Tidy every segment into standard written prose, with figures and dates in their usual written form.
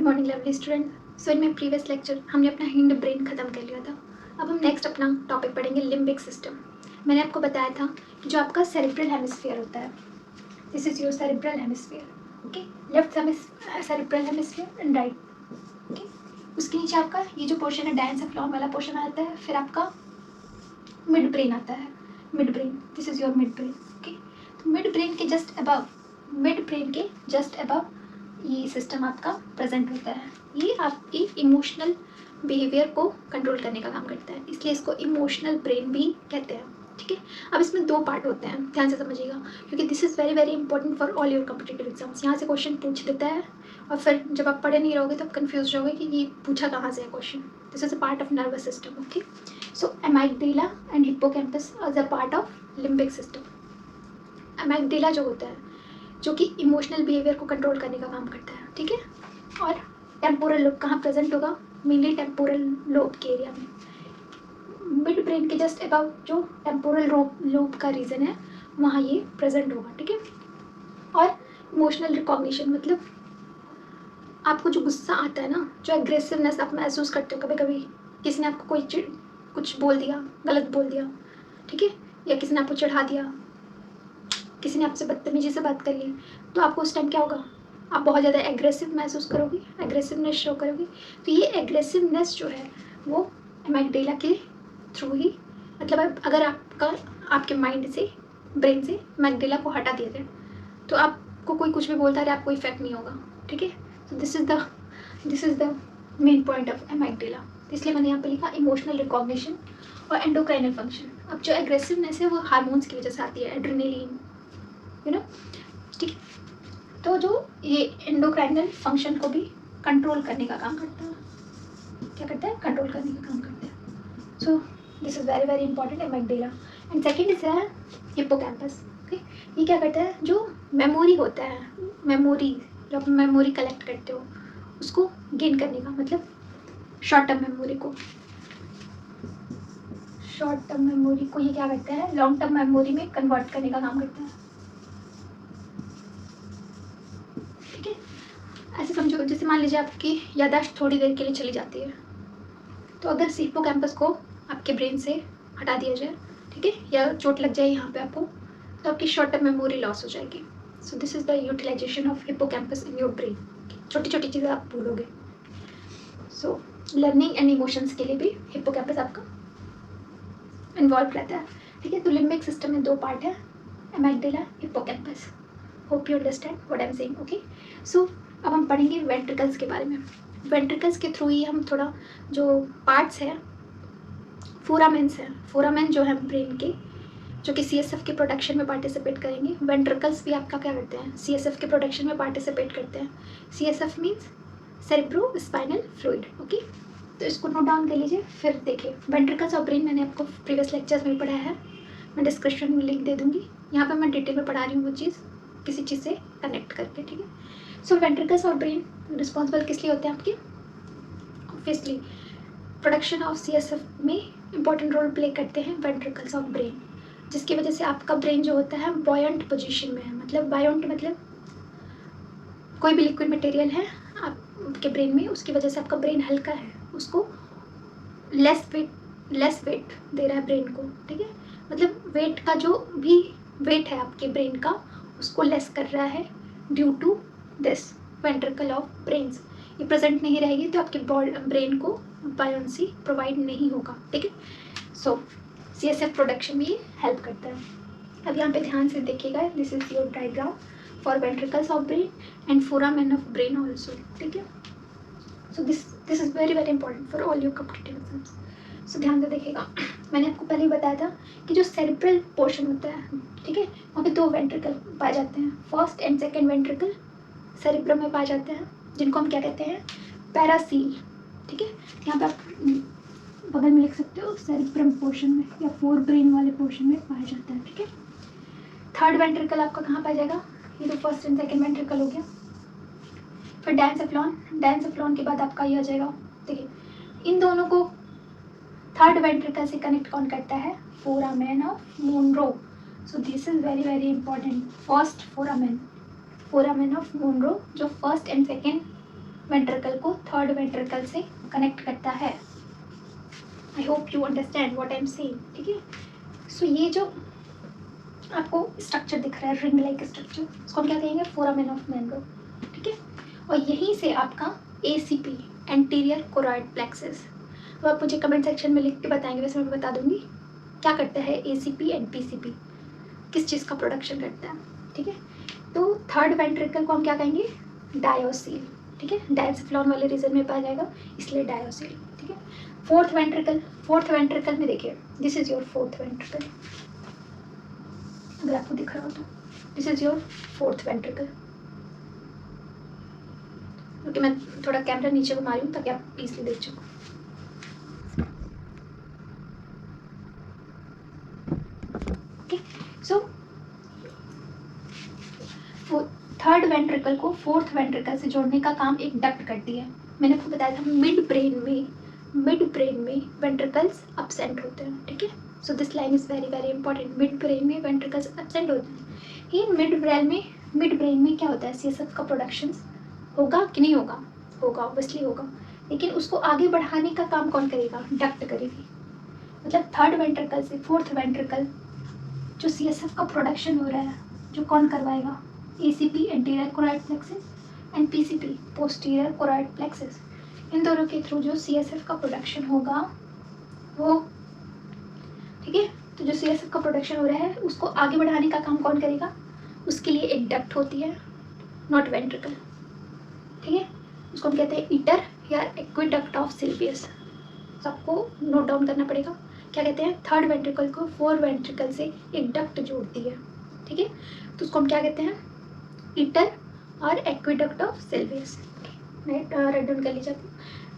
Morning lovely student. So in my previous lecture हमने अपना hind brain खत्म कर लिया था। अब हम नेक्स्ट अपना टॉपिक पढ़ेंगे लिम्बिक सिस्टम। मैंने आपको बताया था कि जो आपका सेरिब्रल हेमिस्फीयर होता है, this is your cerebral hemisphere, okay, left cerebral hemisphere and right, okay. उसके नीचे आपका ये जो पोर्शन है डायंसेफ्लॉन वाला पोर्शन आता है, फिर आपका मिड ब्रेन आता है, mid brain, this is your mid brain, okay. तो मिड ब्रेन के जस्ट अबव ये सिस्टम आपका प्रेजेंट होता है। ये आपकी इमोशनल बिहेवियर को कंट्रोल करने का काम करता है, इसलिए इसको इमोशनल ब्रेन भी कहते हैं, ठीक है। अब इसमें दो पार्ट होते हैं, ध्यान से समझिएगा, क्योंकि this is very very important for all your competitive exams. यहाँ से क्वेश्चन पूछ देता है और फिर जब आप पढ़े नहीं रहोगे तो आप कन्फ्यूज रहोगे कि ये पूछा कहाँ से है question. This is a part of nervous system, okay. So amygdala and hippocampus as a part of limbic system. Amygdala जो होता है जो कि इमोशनल बिहेवियर को कंट्रोल करने का काम करता है, ठीक है। और टेम्पोरल लोब कहाँ प्रेजेंट होगा? मेनली टेम्पोरल लोब के एरिया में, मिड ब्रेन के जस्ट अबव जो टेम्पोरल लोब का रीजन है वहाँ ये प्रेजेंट होगा, ठीक है। और इमोशनल रिकॉग्निशन मतलब आपको जो गुस्सा आता है ना, जो एग्रेसिवनेस आप महसूस करते हो, कभी कभी किसी ने आपको कुछ बोल दिया, गलत बोल दिया, ठीक है, या किसी ने आपको चढ़ा दिया, किसी ने आपसे बदतमीजी से बात कर ली, तो आपको उस टाइम क्या होगा? आप बहुत ज़्यादा एग्रेसिव महसूस करोगे, एग्रेसिवनेस शो करोगे। तो ये एग्रेसिवनेस जो है वो एमाइगडाला के थ्रू ही, मतलब अगर आपके माइंड से, ब्रेन से एमाइगडाला को हटा दिया जाए तो आपको कोई कुछ भी बोलता है, आपको इफेक्ट नहीं होगा, ठीक है। तो this is the main point of amygdala. इसलिए मैंने यहाँ पे लिखा इमोशनल रिकॉग्निशन और एंडोक्राइनल फंक्शन। अब जो एग्रेसिवनेस है वो हार्मोन्स की वजह से आती है, एड्रेनलिन, यू नो, ठीक है। तो जो ये एंडोक्राइनल फंक्शन को भी कंट्रोल करने का काम करता है, क्या करता है? कंट्रोल करने का काम करता है। So this is very very important amygdala. And second is है हिप्पोकैम्पस, ओके। ये क्या करता है? जो मेमोरी होता है, मेमोरी, जो आप मेमोरी कलेक्ट करते हो उसको गेन करने का, मतलब शॉर्ट टर्म मेमोरी को ये क्या करता है? लॉन्ग टर्म मेमोरी में कन्वर्ट करने का काम करता है, ठीक है। ऐसे समझो जैसे मान लीजिए आपकी याददाश्त थोड़ी देर के लिए चली जाती है, तो अगर हिप्पोकैम्पस को आपके ब्रेन से हटा दिया जाए, ठीक है, या चोट लग जाए यहाँ पे आपको, तो आपकी शॉर्ट टर्म मेमोरी लॉस हो जाएगी। So this is the utilization of hippocampus in your brain. छोटी छोटी चीज़ें आप भूलोगे। सो लर्निंग एंड इमोशंस के लिए भी हिप्पोकैम्पस आपका इन्वॉल्व रहता है, ठीक है। तो लिम्बिक सिस्टम में दो पार्ट है, amygdala, hippocampus. Hope you understand what I am saying, okay. So अब हम पढ़ेंगे वेंट्रिकल्स के बारे में। वेंट्रिकल्स के थ्रू ही हम थोड़ा जो पार्ट्स हैं, फोरामेन्स हैं, फोरामेन जो है ब्रेन के, जो कि सीएसएफ के प्रोडक्शन में पार्टिसिपेट करेंगे। वेंट्रिकल्स भी आपका क्या करते हैं? सीएसएफ के प्रोडक्शन में पार्टिसिपेट करते हैं। CSF means cerebro spinal fluid, okay. तो इसको नोट डाउन कर लीजिए, फिर देखिए वेंट्रिकल्स और ब्रेन मैंने आपको प्रीवियस लेक्चर्स में पढ़ाया है, मैं डिस्क्रिप्शन में लिंक दे दूँगी। यहाँ पर मैं डिटेल में पढ़ा रही हूँ वो चीज़ किसी चीज़ से कनेक्ट करके, ठीक है। सो वेंट्रिकल्स और ब्रेन रिस्पॉन्सिबल किस लिए होते हैं आपके? ऑब्वियसली प्रोडक्शन ऑफ सीएसएफ में इंपॉर्टेंट रोल प्ले करते हैं वेंट्रिकल्स ऑफ ब्रेन, जिसकी वजह से आपका ब्रेन जो होता है बॉयंट पोजीशन में है। मतलब बायोंट मतलब कोई भी लिक्विड मटेरियल है आपके ब्रेन में, उसकी वजह से आपका ब्रेन हल्का है, उसको लेस वेट दे रहा है ब्रेन को, ठीक है। मतलब वेट का जो भी वेट है आपके ब्रेन का उसको लेस कर रहा है due to this ventricle of brains. ये प्रेजेंट नहीं रहेगी तो आपके ब्रेन को बायोंसी प्रोवाइड नहीं होगा, ठीक है। सो सीएसएफ प्रोडक्शन में ये हेल्प करता है। अब यहाँ पे ध्यान से देखिएगा, this is your diagram for ventricles of brain and foramen of brain also, ठीक है। So this is very very important for all your competitive exams. सो ध्यान से देखिएगा, मैंने आपको पहले ही बताया था कि जो सेरेब्रल पोर्शन होता है, ठीक है, वहाँ पे दो वेंट्रिकल पाए जाते हैं, first and second ventricle cerebrum में पाए जाते हैं, जिनको हम क्या कहते हैं? पैरासील, ठीक है। यहाँ पे आप बगल में लिख सकते हो सेरेब्रम पोर्शन में या फोर ब्रेन वाले पोर्शन में पाया जाता है, ठीक है। थर्ड वेंट्रिकल आपका कहाँ पाया जाएगा? ये तो फर्स्ट एंड सेकेंड वेंट्रिकल हो गया। फिर डायंसेफ्लॉन के बाद आपका ये आ जाएगा, देखिए इन दोनों को थर्ड वेंट्रिकल से कनेक्ट कौन करता है? Foramen of Monro. So this is very very important, first foramen of Monro, जो फर्स्ट एंड सेकेंड वेंट्रिकल को थर्ड वेंट्रिकल से कनेक्ट करता है। I hope you understand what I am saying, ठीक है। सो ये जो आपको स्ट्रक्चर दिख रहा है, रिंग लाइक स्ट्रक्चर, उसको हम क्या कहेंगे, फोरामेन ऑफ मैनग्रो, ठीक है। और यहीं से आपका ACP, एंटीरियर कोरॉइड प्लेक्सस, तो आप मुझे कमेंट सेक्शन में लिख के बताएंगे, वैसे मैं बता दूंगी क्या करता है ACP एंड PCP, किस चीज़ का प्रोडक्शन करता है, ठीक है। तो थर्ड वेंट्रिकल को हम क्या कहेंगे, डायोसील, ठीक है। डायसिफ्लॉन वाले रीजन में पाया जाएगा, इसलिए डायोसील, ठीक है। फोर्थ वेंट्रिकल में देखिए, this is your fourth ventricle, अगर आपको दिख रहा हो तो this is your fourth ventricle, क्योंकि मैं थोड़ा कैमरा नीचे घुमा रही हूँ ताकि आप इजली देख सको। ओके, सो थर्ड वेंट्रिकल को फोर्थ वेंट्रिकल से जोड़ने का काम एक डक्ट करती है। मैंने आपको बताया था मिड ब्रेन में वेंट्रिकल्स एब्सेंट होते हैं, ठीक है। So this line is very very important, mid brain में वेंट्रिकल्स एब्सेंट होते हैं। ये मिड ब्रेन में क्या होता है, CSF का प्रोडक्शन होगा कि नहीं होगा, होगा, ऑब्वियसली होगा, लेकिन उसको आगे बढ़ाने का काम कौन करेगा, डक्ट करेगी। मतलब थर्ड वेंट्रिकल से फोर्थ वेंट्रिकल जो CSF का प्रोडक्शन हो रहा है, जो कौन करवाएगा, ACP, anterior choroid plexus, and PCP, posterior choroid plexus. इन दोनों के थ्रू जो CSF का प्रोडक्शन होगा वो, ठीक है। तो जो CSF का प्रोडक्शन हो रहा है उसको आगे बढ़ाने का काम कौन करेगा, उसके लिए एक डक्ट होती है, नॉट वेंट्रिकल, ठीक है। उसको हम कहते हैं ईटर या एक्विडक्ट ऑफ सिल्वियस। सबको नोट डाउन करना पड़ेगा, क्या कहते हैं, थर्ड वेंट्रिकल को फोर्थ वेंट्रिकल से एक डक्ट जोड़ती है, ठीक है। तो उसको हम क्या कहते हैं, ईटर और aqueduct of Silvius, right, write down कर लीजिए।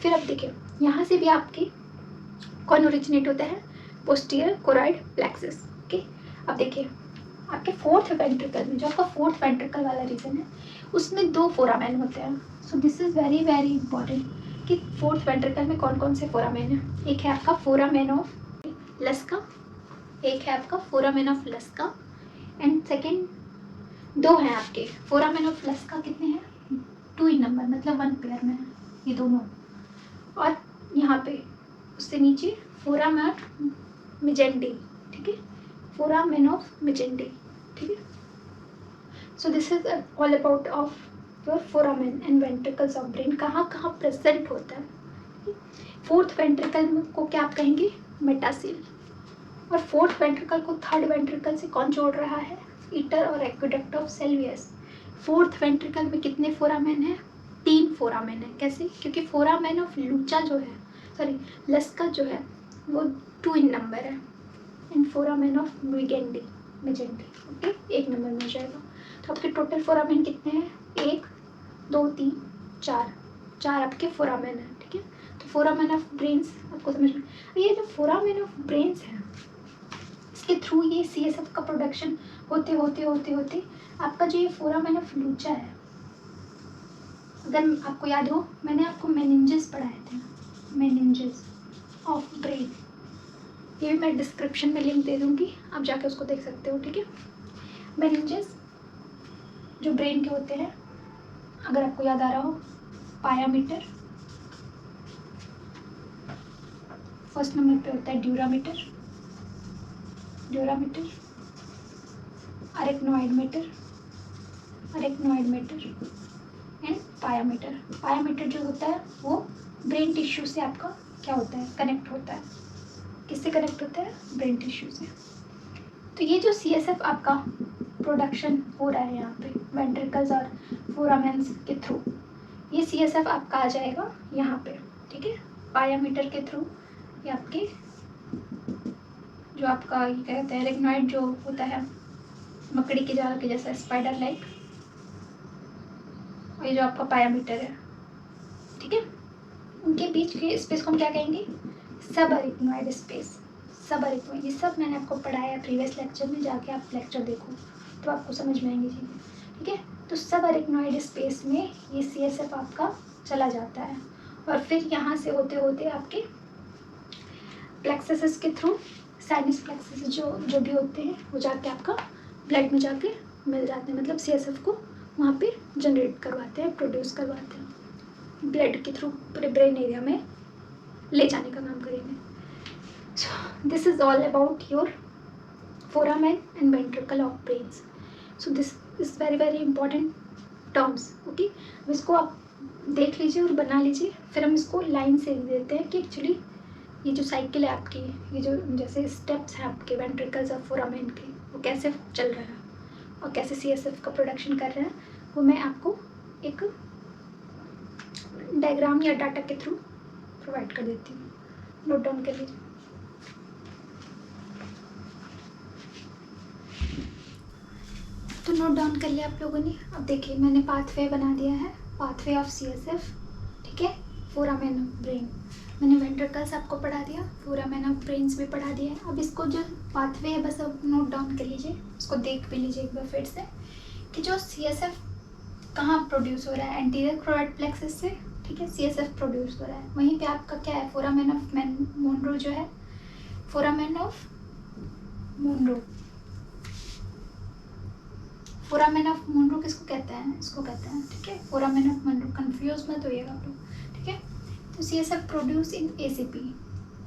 फिर अब देखिए, यहाँ से भी आपके कौन ओरिजिनेट होता है, पोस्टीरियर कोरॉइड प्लेक्सस, ओके। अब देखिए आपके फोर्थ वेंट्रिकल में, जो आपका फोर्थ वेंट्रिकल वाला रीजन है, उसमें 2 फोरामेन होते हैं। सो this is very very important कि फोर्थ वेंट्रिकल में कौन कौन से फोरामेन है। एक है आपका फोरामेन ऑफ लस्का, एक है आपका फोरामेन ऑफ लस्का, एंड सेकेंड 2 हैं आपके फोरामेन ऑफ लस्का, कितने हैं, 2 इन नंबर, मतलब 1 पेयर में है ये दोनों। और यहाँ पे उससे नीचे फोरामेन मिजेंडी, ठीक है, फोरामेन ऑफ मिजेंडी, ठीक है। So this is all about of your foramen and ventricles of brain, कहाँ कहाँ प्रेजेंट होता है। फोर्थ वेंट्रिकल को क्या आप कहेंगे, मेटासील, और फोर्थ वेंट्रिकल को थर्ड वेंट्रिकल से कौन जोड़ रहा है, ईटर और aqueduct of Silvius. Fourth ventricle में कितने फोरामेन है, 3 फोरामेन है। कैसे, क्योंकि फोरामेन ऑफ लूचा जो है, सॉरी लस्का जो है वो 2 इन नंबर है, and foramen of Magendie, okay, 1 number में हो जाएगा। तो आपके टोटल फोरामेन कितने हैं, 1 2 3 4 आपके फोरामेन है, ठीक है। तो फोरामेन ऑफ ब्रेन्स आपको समझ में, ये जो फोरामेन ऑफ ब्रेन्स है इसके थ्रू ये CSF का प्रोडक्शन होते होते होते होते आपका जो ये फोरामेन ऑफ लूचा है, अगर आपको याद हो मैंने आपको मेनिंजेस पढ़ाए थे, मेनिंजेस ऑफ ब्रेन, ये भी मैं डिस्क्रिप्शन में लिंक दे दूंगी, आप जाके उसको देख सकते हो, ठीक है। मेनिंजेस जो ब्रेन के होते हैं, अगर आपको याद आ रहा हो, पायामीटर, फर्स्ट नंबर पे होता है dura mater, arachnoid mater and pia mater. Pia mater जो होता है वो ब्रेन टिश्यू से आपका क्या होता है, कनेक्ट होता है, किससे कनेक्ट होता है, ब्रेन टिश्यू से। तो ये जो CSF आपका प्रोडक्शन हो रहा है यहाँ पे वेंट्रिकल्स और फोरामेन्स के थ्रू, ये CSF आपका आ जाएगा यहाँ पे, ठीक है, पायामीटर के थ्रू। ये आपके जो आपका ये कहते हैं अरेक्नोइड जो होता है मकड़ी के जाल के जैसा स्पाइडर लाइक, और ये जो आपका पायामीटर है, ठीक है, उनके बीच के स्पेस को हम क्या कहेंगे, सब अरेक्नोइड स्पेस, सब अरेक्नोइड। ये सब मैंने आपको पढ़ाया प्रीवियस लेक्चर में, जाके आप लेक्चर देखो तो आपको समझ में आएंगी चीज़ें, ठीक है। तो सब अरेक्नोइड स्पेस में ये CSF आपका चला जाता है, और फिर यहाँ से होते होते आपके प्लेक्सस के थ्रू, साइनस प्लेक्सस जो भी होते हैं वो जाके आपका ब्लड में जाके मिल जाते हैं, मतलब CSF को वहाँ पे जनरेट करवाते हैं, प्रोड्यूस करवाते हैं, ब्लड के थ्रू पूरे ब्रेन एरिया में ले जाने का काम करेंगे. सो this is all about your foramen and ventricle of brains. So this is very very important terms. Okay, अब इसको आप देख लीजिए और बना लीजिए. फिर हम इसको लाइन से लिख देते हैं कि एक्चुअली ये जो साइकिल है आपकी, ये जो जैसे स्टेप्स हैं आपके वेंट्रिकल्स और फोरामेन के, वो कैसे चल रहा है और कैसे CSF का प्रोडक्शन कर रहे हैं, वो मैं आपको एक डायग्राम या डाटा के थ्रू प्रोवाइड कर देती हूँ. नोट डाउन कर लीजिए. तो नोट डाउन कर लिया आप लोगों ने. अब देखिए मैंने पाथवे बना दिया है, पाथवे ऑफ CSF. ठीक है, फोरामेन ऑफ ब्रेन. मैंने वेंट्रिकल्स आपको पढ़ा दिया, फोरामेन ऑफ ब्रेन्स भी पढ़ा दिया है. अब इसको जो पाथवे है बस अब नोट डाउन कर लीजिए, उसको देख भी लीजिए एक बार फिर से कि जो CSF कहाँ प्रोड्यूस हो रहा है. एंटीरियर क्रोइड प्लेक्सस से, ठीक है, CSF प्रोड्यूस हो रहा है. वहीं पे आपका क्या है, फोरामेन ऑफ मोनरो जो है, foramen of Monro. Foramen of Monro किसको कहते हैं, इसको कहते हैं. ठीक है, फोरामेन ऑफ मोनरो, कंफ्यूज मत होइएगा आप लोग. ठीक है, तो CSF produce in ACP,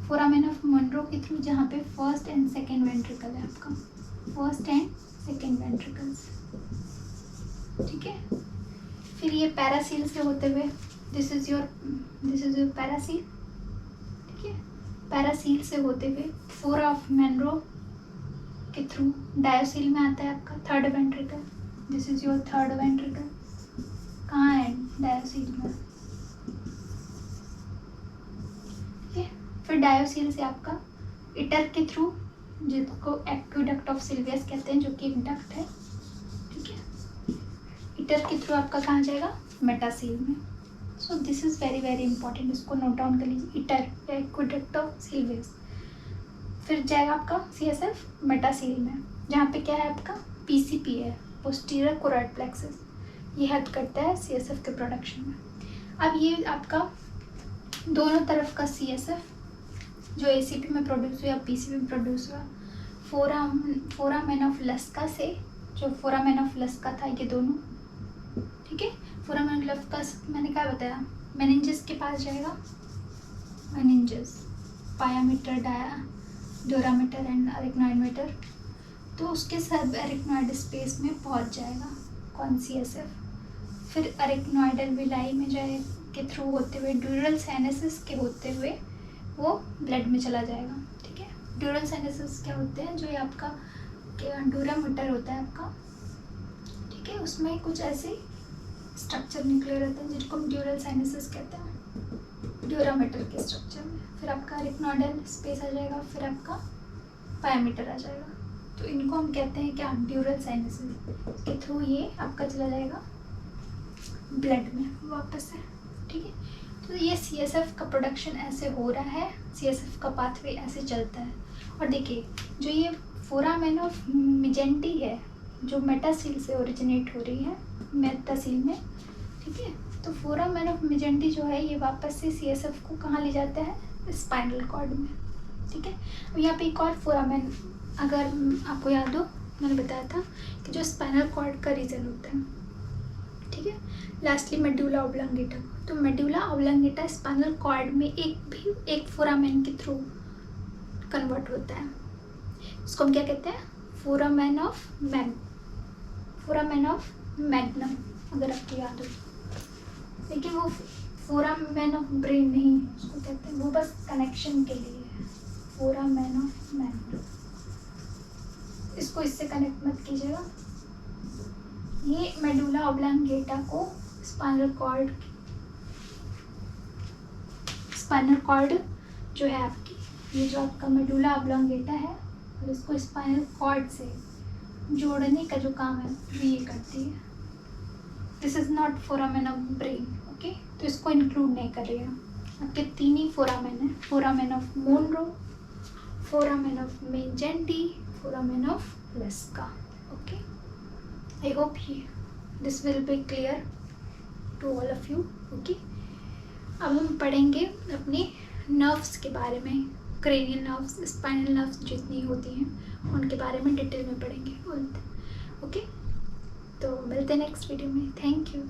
foramen of Monro के थ्रू, जहाँ पे फर्स्ट एंड सेकेंड वेंट्रिकल है आपका, फर्स्ट एंड सेकेंड वेंट्रिकल्स. ठीक है, फिर ये पैरासील से होते हुए, दिस इज योर पैरासील. ठीक है, पैरासील से होते हुए फोरा ऑफ मोनरो के थ्रू डायोसील में आता है आपका third ventricle. This is your third ventricle. कहाँ है, डायोसील में. ठीक है, फिर डायोसील से आपका इटर के थ्रू, जिसको एक्वेडक्ट ऑफ सिल्वियस कहते हैं, जो कि एक डक्ट है. ठीक है, इटर के थ्रू आपका कहाँ जाएगा, मेटासील में. सो this is very very important, इसको नोट डाउन कर लीजिए. Hitter, aqueduct of Silvius. फिर जाएगा आपका CSF मेटासील में, जहाँ पे क्या है आपका PCP है, पोस्टीरियर कोरॉइड प्लेक्सस. ये हेल्प करता है CSF के प्रोडक्शन में. अब ये आपका दोनों तरफ का CSF जो ACP में प्रोड्यूस हुआ, PCP में प्रोड्यूस हुआ, फोरामेन ऑफ लस्का से, जो फोरामेन ऑफ लस्का था, ये दोनों. ठीक है, फोरामेन ऑफ लस्का मैंने क्या बताया, मेनिंजेस के पास जाएगा. Meninges, pia mater, dura mater and arachnoid mater. तो उसके सब अरिकनॉइड स्पेस में पहुंच जाएगा कौन, CSF. फिर अरिकनॉइडल विलाई में जाए के थ्रू होते हुए ड्यूरल साइनसेस के होते हुए वो ब्लड में चला जाएगा. ठीक है, ड्यूरल साइनसेस क्या होते हैं, जो ये आपका ड्यूरामीटर होता है आपका. ठीक है, उसमें कुछ ऐसे स्ट्रक्चर निकले रहते हैं जिनको हम ड्यूरल साइनसेस कहते हैं, ड्यूरामीटर के स्ट्रक्चर में. फिर आपका अरिकनॉइडल स्पेस आ जाएगा, फिर आपका पायामीटर आ जाएगा. तो इनको हम कहते हैं क्या, ड्यूरल साइनसेस के थ्रू ये आपका चला जाएगा ब्लड में वापस से. ठीक है, तो ये CSF का प्रोडक्शन ऐसे हो रहा है, CSF का पाथवे ऐसे चलता है. और देखिए जो ये फोरामेन ऑफ मेजेंटी है, जो मेटासील से ओरिजिनेट हो रही है, मेटासील में. ठीक है, तो फोरामेन ऑफ मेजेंटी जो है ये वापस से CSF को कहाँ ले जाता है, स्पाइनल कॉर्ड में. ठीक है, अब यहाँ पे एक और फोरामेन, अगर आपको याद हो मैंने बताया था कि जो स्पाइनल कॉर्ड का रीजन होता है. ठीक है, लास्टली मेडुला ऑब्लांगेटा. तो मेडुला ऑब्लांगेटा स्पाइनल कॉर्ड में एक फोरामेन के थ्रू कन्वर्ट होता है. इसको हम क्या कहते हैं, फोरामेन ऑफ मैग्नम, अगर आपको याद हो. लेकिन वो फोरामेन ऑफ ब्रेन नहीं उसको कहते हैं, वो बस कनेक्शन के लिए है, फोरामेन ऑफ मैग्नम. इसको इससे कनेक्ट मत कीजिएगा. ये मेडुला ऑब्लांगेटा को स्पाइनल कॉर्ड जो है आपकी, ये जो आपका मेडुला ऑब्लांगेटा है, और इसको स्पाइनल कॉर्ड से जोड़ने का जो काम है वो ये करती है. This is not foramen of brain. Okay, तो इसको इंक्लूड नहीं करिएगा. आपके तीन ही फोरामेन है, foramen of Monro, foramen of Magendie, foramen of Luschka. Okay, I hope this will be clear to all of you. Okay, अब हम पढ़ेंगे अपने नर्व्स के बारे में, क्रेनियल नर्व्स, स्पाइनल नर्व्स जितनी होती हैं उनके बारे में डिटेल में पढ़ेंगे. ओके, तो मिलते हैं नेक्स्ट वीडियो में. Thank you.